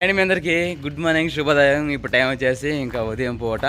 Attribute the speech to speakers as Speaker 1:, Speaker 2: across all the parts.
Speaker 1: And మీ అందరికీ good morning శుభోదయం. ఇప్పుడు టైం వచ్చేసి ఇంకా ఉదయం పూట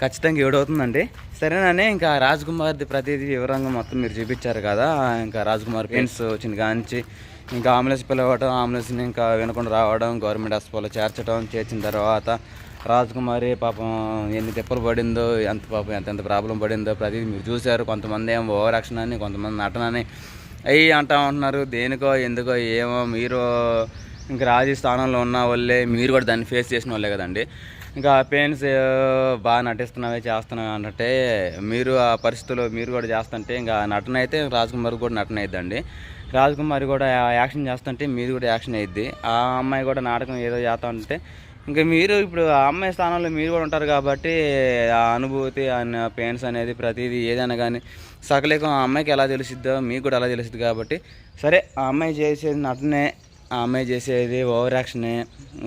Speaker 1: ఖచ్చితంగా 7 అవుతుందండి. సరేనండి, ఇంకా రాజ్ కుమార్ది ప్రతిదీ వివరంగా మొత్తం మీరు చూపించారు కదా. ఇంకా రాజ్ కుమార్ పెయిన్స్ వచ్చిన కాంచి ఇంకా అంబులెన్స్ పిలవడం, అంబులెన్స్ని ఇంకా వినకుండా రావడం, గవర్నమెంట్ హాస్పిటల్లో చేర్చిన తర్వాత రాజ్ కుమారి పాపం ఎన్ని తిప్పలు పడిందో, ఎంత పాపం ఎంత ప్రాబ్లం పడిందో ప్రతిదీ మీరు చూశారు. కొంతమంది ఏమో ఓవర్ యాక్షన్ అని, కొంతమంది నటన అని అవి అంటూ ఉంటున్నారు. దేనికో ఎందుకో ఏమో మీరు ఇంకా రాజీ స్థానంలో ఉన్న వాళ్ళే, మీరు కూడా దాన్ని ఫేస్ చేసిన వాళ్ళే కదండి. ఇంకా పెయిన్స్ బాగా నటిస్తున్నావే చేస్తున్నావే అంటే మీరు ఆ పరిస్థితుల్లో మీరు కూడా చేస్తుంటే ఇంకా నటన అయితే రాజ్ కుమార్ కూడా నటన అయిద్దండి. రాజ్ కుమార్ కూడా యాక్షన్ చేస్తుంటే మీరు కూడా యాక్షన్ అయ్యిద్ది. ఆ అమ్మాయి కూడా నాటకం ఏదో చేస్తూ ఉంటే ఇంకా మీరు ఇప్పుడు ఆ అమ్మాయి స్థానంలో మీరు కూడా ఉంటారు కాబట్టి ఆ అనుభూతి ఆ పెయిన్స్ అనేది ప్రతిదీ ఏదైనా కానీ సకలేకం ఆ అమ్మాయికి ఎలా తెలుస్తుందో మీకు కూడా అలా తెలుస్తుంది. కాబట్టి సరే, ఆ అమ్మాయి చేసేది నటనే, ఆ అమ్మాయి చేసేది ఓవర్ యాక్షనే,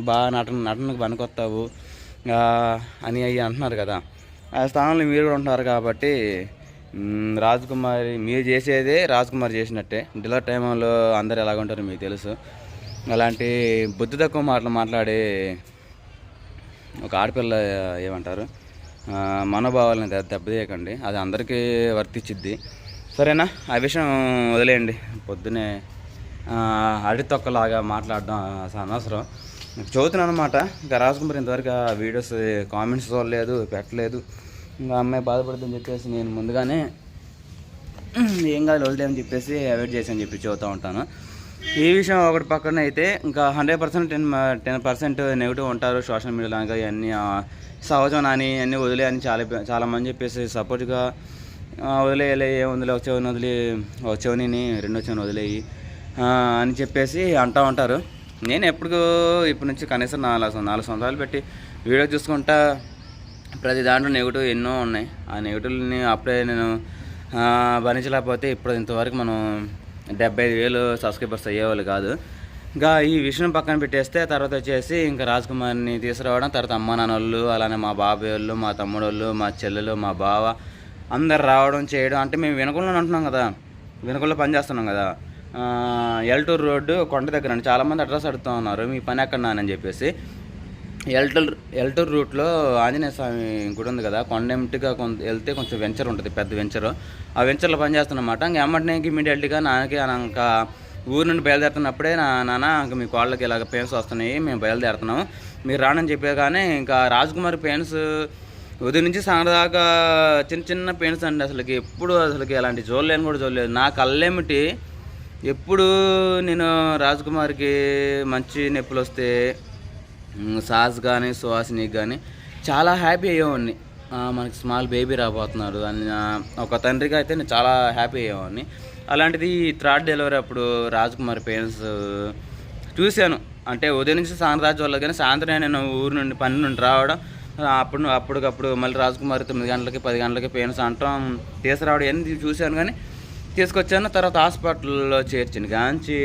Speaker 1: బాగా నటనకు పనికొస్తావు అని అవి అంటున్నారు కదా. ఆ స్థానంలో మీరు కూడా ఉంటున్నారు కాబట్టి రాజ్ కుమార్ మీరు చేసేదే రాజ్ కుమార్ చేసినట్టే. డిలర్ టైంలో అందరు ఎలాగుంటారో మీకు తెలుసు. అలాంటి బుద్ధి తక్కువ మాటలు మాట్లాడి ఒక ఆడపిల్ల ఏమంటారు మనోభావాలను దెబ్బతీయకండి, అది అందరికీ వర్తించిద్ది. సరేనా, ఆ విషయం వదిలేయండి. పొద్దునే అడితొక్కలాగా మాట్లాడడం అసలు అనవసరం. చదువుతున్నాను అనమాట. ఇంకా రాజ్ కుమార్ ఇంతవరకు ఆ వీడియోస్ కామెంట్స్ చూడలేదు, పెట్టలేదు. ఇంకా అమ్మాయి బాధపడుతుందని చెప్పేసి నేను ముందుగానే ఏం కాదు వదిలేదని చెప్పేసి అవాయిడ్ చేసాను చెప్పి చదువుతూ ఉంటాను. ఈ విషయం ఒకటి పక్కన అయితే ఇంకా 100% 10% నెగిటివ్ ఉంటారు సోషల్ మీడియాలో. ఇంకా ఇవన్నీ సహజం అని అన్నీ వదిలే అని చాలామంది చెప్పేసి సపోర్ట్గా వదిలేయలే, ఏముందిలే ఒక చెవిని వదిలి ఒక చెవిని రెండో చెవిని వదిలేయి అని చెప్పేసి అంటూ ఉంటారు. నేను ఇప్పటి నుంచి కనీసం 4 సంవత్సరాలు పెట్టి వీడియో చూసుకుంటా ప్రతి దాంట్లో నెగిటివ్ ఎన్నో ఉన్నాయి. ఆ నెగిటివ్ని అప్పుడే నేను భరించలేకపోతే ఇప్పుడు ఇంతవరకు మనం 75,000 సబ్స్క్రైబర్స్ అయ్యేవాళ్ళు కాదు. ఇంకా ఈ విషయం పక్కన పెట్టేస్తే తర్వాత వచ్చేసి ఇంకా రాజ్ కుమార్ని తీసుకురావడం, తర్వాత అమ్మ నాన్న వాళ్ళు, అలానే మా బాబాయ్ వాళ్ళు, మా తమ్ముడు వాళ్ళు, మా చెల్లెలు, మా బావ అందరు రావడం చేయడం. అంటే మేము వినకుండా ఉంటున్నాం కదా, వినకుండా పని చేస్తున్నాం కదా. ఎల్టూరు రోడ్డు కొండ దగ్గర అండి. చాలామంది అడ్రస్ అడుగుతూ ఉన్నారు మీ పని ఎక్కడ అని చెప్పేసి. ఎల్టూరు రూట్లో ఆంజనేయ స్వామి గుడి ఉంది కదా, కొండెంటిగా వెళ్తే కొంచెం వెంచర్ ఉంటుంది, పెద్ద వెంచరు. ఆ వెంచర్లో పనిచేస్తున్నమాట. ఇంకా ఎమ్మటినే ఇమీడియట్గా నాన్నకి ఇంకా ఊరు నుండి బయలుదేరుతున్నప్పుడే నాన్న ఇంకా మీ కోళ్ళకి ఇలాగ పెయిన్స్ వస్తున్నాయి, మేము బయలుదేరుతున్నాము, మీరు రానని చెప్పేగానే ఇంకా రాజ్ కుమార్ పెయిన్స్ ఉదయం నుంచి సాయంత్రం చిన్న చిన్న పెయిన్స్ అండి. ఎప్పుడు అలాంటి చూడలేను కూడా చూడలేదు. నా కళ్ళేమిటి ఎప్పుడు నేను రాజ్ కుమార్కి మంచి నొప్పులు వస్తే సాస్ కానీ సుహాసినికి కానీ చాలా హ్యాపీ అయ్యేవాడిని. మనకి స్మాల్ బేబీ రాబోతున్నారు అని ఒక తండ్రిగా అయితే నేను చాలా హ్యాపీ అయ్యేవాడిని. అలాంటిది 3rd డెలివరీ అప్పుడు రాజ్ కుమార్ పెయిన్స్ చూశాను. అంటే ఉదయం నుంచి సాయంత్రం చూడలేదు, కానీ సాయంత్రం నేను ఊరు నుండి పని నుండి రావడం, అప్పటికప్పుడు మళ్ళీ రాజ్ కుమార్ 9 గంటలకి 10 గంటలకి పెయిన్స్ అంటాం తీసుకురావడం అన్నీ చూశాను. కానీ తీసుకొచ్చాను, తర్వాత హాస్పిటల్లో చేర్చింది కాంచి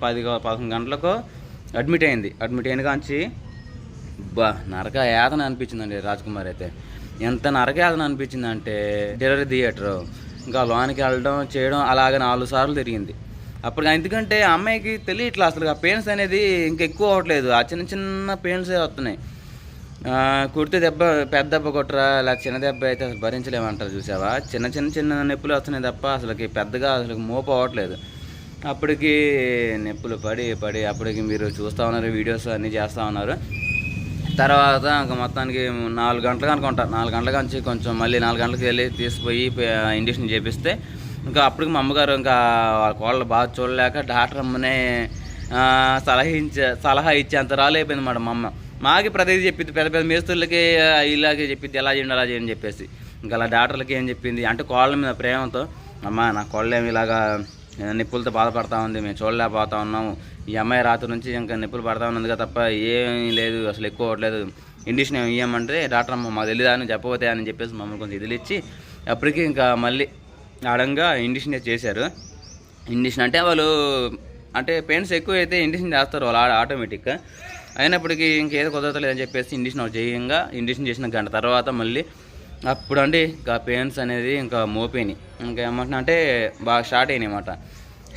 Speaker 1: 11 గంటలకు అడ్మిట్ అయిన కాంచి నరక యాతన అనిపించిందండి. రాజ్ కుమార్ అయితే ఎంత నరక యాతన అనిపించిందంటే డెలివరీ థియేటరు ఇంకా లోనికి వెళ్ళడం చేయడం అలాగే 4 సార్లు తిరిగింది. అప్పుడు ఎందుకంటే ఆ అమ్మాయికి తెలియట్లా అసలు ఆ పెయిన్స్ అనేది ఇంకా ఎక్కువ అవ్వట్లేదు, ఆ చిన్న చిన్న పెయిన్సే వస్తున్నాయి. కుడితే పెద్ద దెబ్బ కొట్టరా, ఇలా చిన్న దెబ్బ అయితే అసలు భరించలేమంటారు చూసావా. చిన్న నొప్పులు వస్తున్నాయి తప్ప పెద్దగా మోపు అవ్వట్లేదు. అప్పటికి నొప్పులు పడి అప్పటికి మీరు చూస్తూ ఉన్నారు, వీడియోస్ అన్నీ చేస్తూ ఉన్నారు. తర్వాత ఇంకా మొత్తానికి 4 గంటలకు అనుకుంటా, 4 గంటల నుంచి కొంచెం మళ్ళీ 4 గంటలకు వెళ్ళి తీసుకుపోయి ఇంజక్షన్ చేపిస్తే ఇంకా అప్పటికి మా అమ్మగారు ఇంకా కోళ్ళు బాగా చూడలేక డాక్టర్ అమ్మనే సలహా ఇచ్చేంత రాలేకపోయింది అన్నమాట. మా అమ్మ మాకి ప్రతిదీ చెప్పింది, పెద్ద మేస్తులకి ఇలాగే చెప్పింది, ఎలా చేయండి అలా చేయని చెప్పేసి. ఇంకా అలా డాక్టర్లకి ఏం చెప్పింది అంటే కోళ్ళ మీద ప్రేమతో, అమ్మ నా కోళ్ళేమి ఇలాగా నొప్పులతో బాధపడతా ఉంది, మేము చూడలేకపోతా ఉన్నాము, ఈ అమ్మాయి రాత్రి నుంచి ఇంకా నొప్పులు పడతా ఉన్నదిగా తప్ప ఏమీ లేదు, అసలు ఎక్కువ అవ్వట్లేదు, ఇండిషన్ ఏమి ఇవ్వమంటే డాక్టర్ అమ్మ మాకు తెలియదా అని చెప్పబోతే అని చెప్పేసి మమ్మల్ని కొంచెం ఇదిలు ఇచ్చి అప్పటికి ఇంకా మళ్ళీ ఆడంగా ఇండిషన్ చేశారు. ఇండిషన్ అంటే వాళ్ళు అంటే పెయిన్స్ ఎక్కువ అయితే ఇండిషన్ చేస్తారు వాళ్ళు ఆటోమేటిక్గా. అయినప్పటికీ ఇంకేదో కుదరతలేదని చెప్పేసి ఇండిషన్ చేసిన గంట తర్వాత మళ్ళీ అప్పుడు అండి ఇంకా పెయిన్స్ అనేది ఇంకా మోపోయినాయి. ఇంకా ఏమంటున్నా అంటే బాగా స్టార్ట్ అయినాయి అన్నమాట.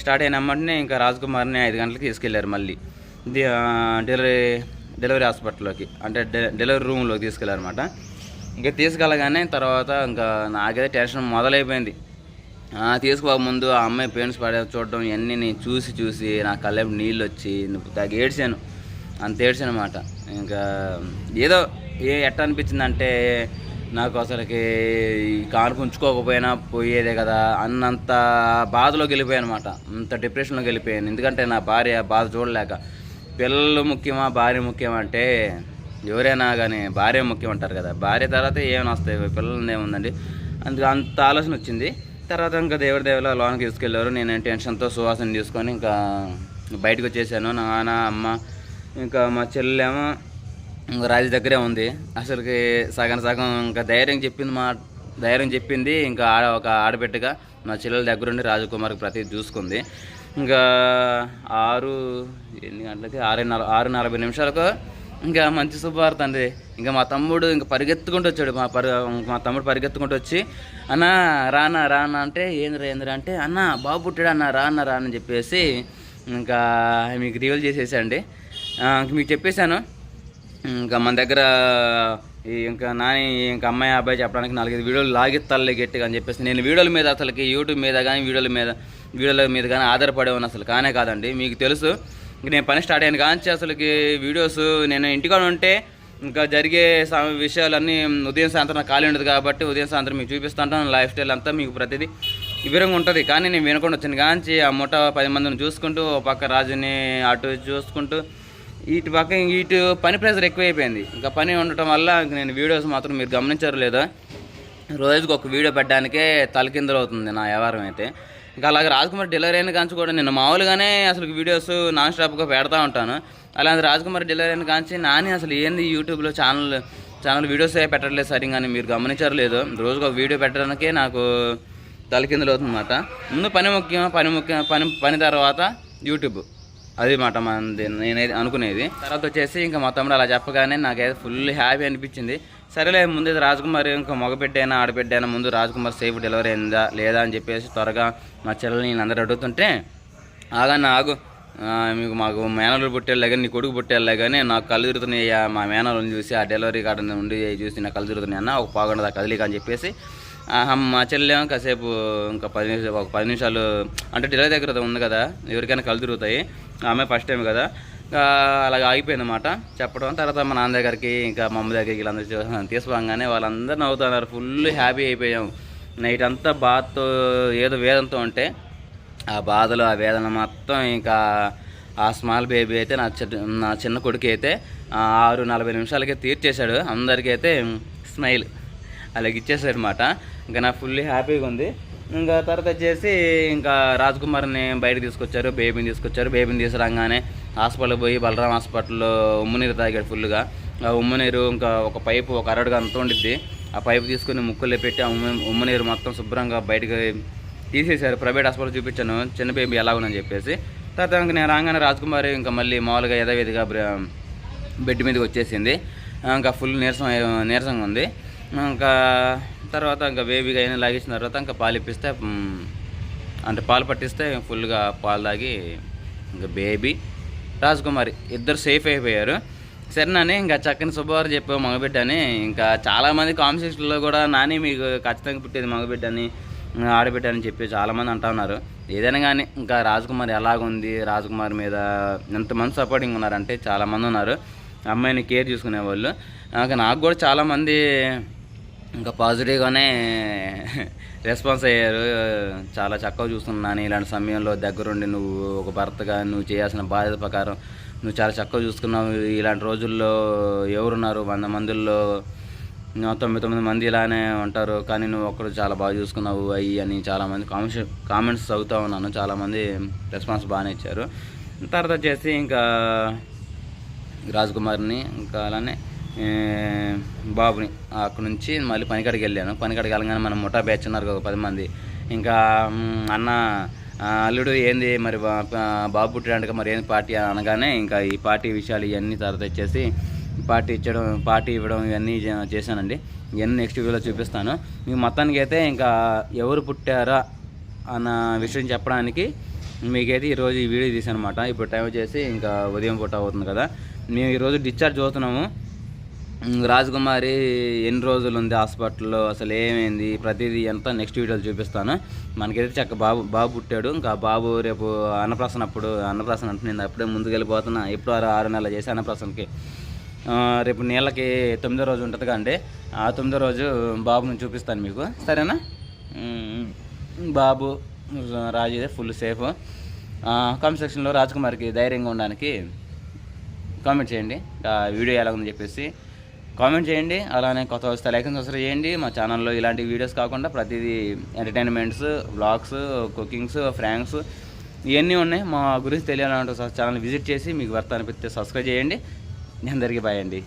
Speaker 1: స్టార్ట్ అయిన వెంటనే ఇంకా రాజ్ కుమార్ని 5 గంటలకి తీసుకెళ్లారు. మళ్ళీ డెలివరీ డెలివరీ హాస్పిటల్లోకి, అంటే డెలివరీ రూమ్లోకి తీసుకెళ్ళారనమాట. ఇంకా తీసుకెళ్ళగానే తర్వాత ఇంకా నాకైతే టెన్షన్ మొదలైపోయింది. తీసుకోక ముందు ఆ అమ్మాయి పెయిన్స్ పడే చూడడం ఇవన్నీ నేను చూసి నా కళ్ళేపు నీళ్ళు వచ్చి ఏడ్చాను, అంత ఏడ్చాను అనమాట. ఇంకా ఏదో ఎట్ట అనిపించిందంటే నాకు అసలుకి కానుక ఉంచుకోకపోయినా పోయేదే కదా అన్నంత బాధలోకి వెళ్ళిపోయాను అనమాట. అంత డిప్రెషన్లోకి వెళ్ళిపోయాను. ఎందుకంటే నా భార్య బాధ చూడలేక. పిల్లలు ముఖ్యమా భార్య ముఖ్యమా అంటే ఎవరైనా కానీ భార్య ముఖ్యం అంటారు కదా. భార్య తర్వాత ఏమైనా వస్తాయి, పిల్లలు ఏముందండి. అందుకు అంత ఆలోచన వచ్చింది. తర్వాత ఇంకా దేవుల లోనికి తీసుకెళ్ళారు. నేను టెన్షన్తో సువాసన తీసుకొని ఇంకా బయటకు వచ్చేసాను. నాన్న అమ్మ ఇంకా మా చెల్లెమో ఇంకా రాజు దగ్గరే ఉంది. అసలుకి సగం ఇంకా ధైర్యం చెప్పింది ఇంకా ఒక ఆడబిడ్డగా మా చెల్లెల దగ్గరుండి రాజకుమార్కి ప్రతి చూసుకుంది. ఇంకా 6:40 ఇంకా మంచి శుభవార్త అండి. ఇంకా మా తమ్ముడు ఇంకా పరిగెత్తుకుంటూ వచ్చాడు. మా తమ్ముడు పరిగెత్తుకుంటూ వచ్చి అన్న రానా అంటే ఏంద్రా అంటే అన్న బాబు పుట్టాడు అన్న రానా అని చెప్పేసి ఇంకా మీకు రివీల్ చేసేసండి. మీకు చెప్పేశాను. ఇంకా మన దగ్గర ఇంకా ఇంకా అమ్మాయి అబ్బాయి చెప్పడానికి 4-5 వీడియోలు లాగిత్తాలే గట్టిగా అని చెప్పేసి నేను వీడియోల మీద అసలుకి యూట్యూబ్ మీద కానీ వీడియోల మీద కానీ ఆధారపడేవాను అసలు కానే కాదండి. మీకు తెలుసు నేను పని స్టార్ట్ అయ్యాను కానీ అసలుకి వీడియోస్ నేను ఇంటికాడ ఉంటే ఇంకా జరిగే విషయాలన్నీ ఉదయం సాయంత్రం నాకు ఖాళీ ఉండదు కాబట్టి ఉదయం సాయంత్రం మీకు చూపిస్తుంటాను. లైఫ్ స్టైల్ అంతా మీకు ప్రతిదీ వివరంగా ఉంటుంది. కానీ నేను వినకుండా వచ్చాను కానీ ఆ మూట 10 మందిని చూసుకుంటూ ఒక పక్క రాజుని అటు చూసుకుంటూ ఇటు పని ప్రెషర్ ఎక్కువైపోయింది. ఇంకా పని ఉండటం వల్ల నేను వీడియోస్ మాత్రం మీరు గమనించారు లేదా రోజుకి ఒక వీడియో పెట్టడానికే తలకిందులు అవుతుంది నా వ్యవహారం అయితే. ఇంకా అలాగే రాజకుమారి డెలివరీ అయిన కాంచి కూడా నేను మామూలుగానే అసలు వీడియోస్ నాన్ స్టాప్గా పెడతా ఉంటాను. అలాంటి రాజకుమారి డెలివరీ అయిన కాంచి నాని అసలు ఏంది యూట్యూబ్లో ఛానల్ వీడియోస్ పెట్టట్లేదు సరిగ్గా మీరు గమనించారు లేదు. రోజుకి ఒక వీడియో పెట్టడానికే నాకు తలకిందులు అవుతుంది అన్నమాట. ముందు పని తర్వాత యూట్యూబ్, అది మాట నేనైతే అనుకునేది. తర్వాత వచ్చేసి ఇంకా మా తమ్ముడు అలా చెప్పగానే నాకైతే ఫుల్ హ్యాపీ అనిపించింది. సరేలే ముందు రాజకుమారి ఇంకా మగబిడ్డైనా ఆడబిడ్డైనా ముందు రాజకుమారి సేఫ్ డెలివరీ అయిందా లేదా అని చెప్పేసి త్వరగా మా చెల్లెని నేను అందరూ అడుగుతుంటే ఆగు మాకు మేనలు పుట్టేళ్ళే కానీ నీ కొడుకు పుట్టేళ్ళే కానీ నాకు కళ్ళు తిరుగుతున్నాయి, మా మేనలను చూసి ఆ డెలివరీ కార్డు ఉండి చూసి నాకు కళ్ళు తిరుగుతున్నాయి అన్న ఒక పావుగంట కదిలిక అని చెప్పేసి మా చెల్లెమో కాసేపు ఇంకా 10 నిమిషాలు అంటే డెలివరీ దగ్గర ఉంది కదా ఎవరికైనా కళ్ళు తిరుగుతాయి, ఆమె ఫస్ట్ టైం కదా అలాగ ఆగిపోయింది అన్నమాట చెప్పడం. తర్వాత మా నాన్న దగ్గరికి ఇంకా మా అమ్మ దగ్గరికి వీళ్ళందరూ తీసుకోగానే వాళ్ళందరూ నవ్వుతున్నారు. ఫుల్ హ్యాపీ అయిపోయాం. నైట్ అంతా బాధతో ఏదో వేదంతో ఉంటే ఆ బాధలు ఆ వేదన మొత్తం ఇంకా ఆ స్మాల్ బేబీ అయితే నా చిన్న కొడుకు అయితే 6:40 తీర్చేశాడు. అందరికీ అయితే స్మైల్ అలాగే ఇచ్చేసాడు అనమాట. ఇంకా నాకు ఫుల్లీ హ్యాపీగా ఉంది. ఇంకా తర్వాత వచ్చేసి ఇంకా రాజకుమార్ని బయటకు తీసుకొచ్చారు, బేబీని తీసుకురాగానే హాస్పిటల్కి పోయి బలరాం హాస్పిటల్లో ఉమ్మునీరు తాగాడు ఫుల్గా. ఆ ఉమ్మునీరు ఇంకా ఒక పైపు ఒక అరడుగా అంత ఉండిద్ది, ఆ పైపు తీసుకుని ముక్కుల్లో పెట్టి ఆ ఉమ్మునీరు మొత్తం శుభ్రంగా బయటకు తీసేశారు. ప్రైవేట్ హాస్పిటల్ చూపించాను చిన్న బేబీ ఎలాగుందని చెప్పేసి. తర్వాత ఇంకా నేను రాగానే రాజకుమారి ఇంకా మళ్ళీ మామూలుగా యథావిధిగా బెడ్ మీదకి వచ్చేసింది. ఇంకా ఫుల్ నీరసంగా ఉంది. ఇంకా తర్వాత ఇంకా బేబీగా అయినా లాగేసిన తర్వాత ఇంకా పాలు ఇప్పిస్తే అంటే పాలు పట్టిస్తే ఫుల్గా పాలు తాగి ఇంకా బేబీ రాజకుమారి ఇద్దరు సేఫ్ అయిపోయారు. సరేనని ఇంకా చక్కని శుభవార్త చెప్పావు మగబిడ్డ అని. ఇంకా చాలామంది కామెంట్స్లో కూడా నాని మీకు ఖచ్చితంగా పుట్టేది మగబిడ్డ అని ఆడబిడ్డ అని చెప్పి చాలామంది అంటా ఉన్నారు. ఏదైనా కానీ ఇంకా రాజకుమారి ఎలాగుంది, రాజకుమారి మీద ఎంతమంది సపోర్టింగ్ ఉన్నారంటే చాలామంది ఉన్నారు, అమ్మాయిని కేర్ చూసుకునేవాళ్ళు. నాకు కూడా చాలామంది ఇంకా పాజిటివ్గానే రెస్పాన్స్ అయ్యారు. చాలా చక్కగా చూస్తున్నాను ఇలాంటి సమయంలో దగ్గరుండి నువ్వు ఒక భర్తగా నువ్వు చేయాల్సిన బాధ్యత ప్రకారం నువ్వు చాలా చక్కగా చూసుకున్నావు. ఇలాంటి రోజుల్లో ఎవరున్నారు 100 మందిలో 99 మంది ఇలానే ఉంటారు, కానీ నువ్వు ఒక్కడు చాలా బాగా చూసుకున్నావు అయ్యి అని చాలామంది కామెంట్స్ చదువుతూ ఉన్నాను. చాలామంది రెస్పాన్స్ బాగానే ఇచ్చారు. తర్వాత వచ్చేసి ఇంకా రాజకుమారిని ఇంకా అలానే బాబుని అక్కడ నుంచి మళ్ళీ పనికాడికి వెళ్ళాను. పనికాడికి వెళ్ళగానే మనం ముఠా బ్యాచ్ ఉన్నారు ఒక 10 మంది. ఇంకా అన్న అల్లుడు ఏంది మరి బాబు పుట్టినాక మరి ఏంది పార్టీ అనగానే ఇంకా ఈ పార్టీ విషయాలు ఇవన్నీ తర్వాత వచ్చేసి పార్టీ ఇవ్వడం ఇవన్నీ చేశానండి. ఇవన్నీ నెక్స్ట్ వీడియోలో చూపిస్తాను మీకు. మొత్తానికి అయితే ఇంకా ఎవరు పుట్టారా అన్న విషయం చెప్పడానికి మీకైతే ఈరోజు ఈ వీడియో తీసాను అనమాట. ఇప్పుడు టైం వచ్చేసి ఇంకా ఉదయం పూట అవుతుంది కదా. మేము ఈరోజు డిశ్చార్జ్ అవుతున్నాము. రాజకుమారి ఎన్ని రోజులు ఉంది హాస్పిటల్లో, అసలు ఏమైంది, ప్రతిదీ ఎంత నెక్స్ట్ వీడియోలు చూపిస్తాను. మనకైతే చక్క బాబు పుట్టాడు. ఇంకా బాబు రేపు అన్నప్రాసన అంటున్నాను, అప్పుడే ముందుకు వెళ్ళిపోతున్నా. ఎప్పుడు 6 నెలలు చేసి అన్నప్రాసనకి రేపు నీళ్ళకి 9వ రోజు ఉంటుంది కండి. ఆ 9వ రోజు బాబుని చూపిస్తాను మీకు, సరేనా? బాబు రాజు ఫుల్ సేఫ్. కామెంట్ సెక్షన్లో రాజకుమారికి ధైర్యంగా ఉండడానికి కామెంట్ చేయండి. వీడియో ఎలా ఉందని చెప్పేసి కామెంట్ చేయండి. అలానే కొత్త వస్తే లైక్ అండ్ సబ్స్క్రైబ్ చేయండి. మా ఛానల్లో ఇలాంటి వీడియోస్ కాకుండా ప్రతిదీ ఎంటర్టైన్మెంట్స్, వ్లాగ్స్, కుకింగ్స్, ఫ్రాంక్స్ ఇవన్నీ ఉన్నాయి. మా గురించి తెలియాలంటే ఛానల్ విజిట్ చేసి మీకు వర్త అనిపిస్తే సబ్స్క్రైబ్ చేయండి. అందరికీ బాయ్ అండి.